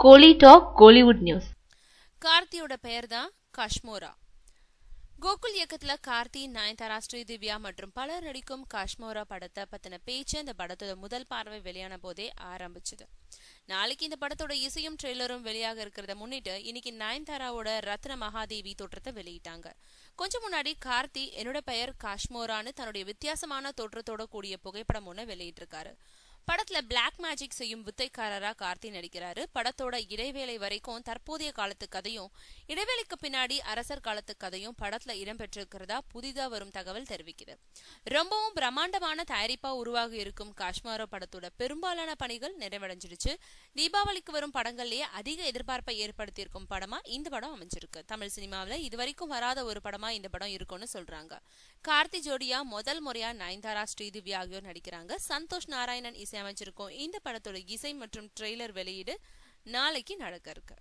கோலி talk Kollywood news. கார்த்தியோட பெயர் தான் காஷ்மோரா. கோகுல் இயக்கத்துல கார்த்தி, நயன்தாரா, ஸ்ரீதிவ்யா மற்றும் பலர் நடிக்கும் காஷ்மோரா படத்தை பத்தின பேச்சு இந்த படத்தோட முதல் பார்வை வெளியான போதே ஆரம்பிச்சது. நாளைக்கு இந்த படத்தோட இசையும் ட்ரெய்லரும் வெளியாக இருக்கிறத முன்னிட்டு இன்னைக்கு நயன்தாராவோட ரத்ன மகாதேவி தோற்றத்தை வெளியிட்டாங்க. கொஞ்சம் முன்னாடி கார்த்தி என்னோட பெயர் காஷ்மோரான்னு தன்னுடைய வித்தியாசமான தோற்றத்தோட கூடிய புகைப்படம் ஒண்ணு வெளியிட்டிருக்காரு. படத்துல பிளாக் மேஜிக் செய்யும் வித்தைக்காரரா கார்த்தி நடிக்கிறாரு. படத்தோட இடைவேளை வரைக்கும் தற்போதைய காலத்து கதையும், இடைவேளைக்கு பின்னாடி அரசர் காலத்து கதையும் படத்துல இடம்பெற்றிருக்கிறதா புதிதா வரும் தகவல் தெரிவிக்குது. ரொம்பவும் பிரம்மாண்டமான தயாரிப்பா உருவாகி இருக்கும் காஷ்மோரா படத்தோட பெரும்பாலான பணிகள் நிறைவடைஞ்சிருச்சு. தீபாவளிக்கு வரும் படங்கள்லயே அதிக எதிர்பார்ப்பை ஏற்படுத்தியிருக்கும் படமா இந்த படம் அமைஞ்சிருக்கு. தமிழ் சினிமாவில இதுவரைக்கும் வராத ஒரு படமா இந்த படம் இருக்கும்னு சொல்றாங்க. கார்த்தி ஜோடியா முதல் முறையா நயன்தாரா, ஸ்ரீதிவ்யா ஆகியோர் நடிக்கிறாங்க. சந்தோஷ் நாராயணன் இசையமைச்சிருக்கும் இந்த படத்தோட இசை மற்றும் ட்ரெய்லர் வெளியீடு நாளைக்கு நடக்க இருக்கு.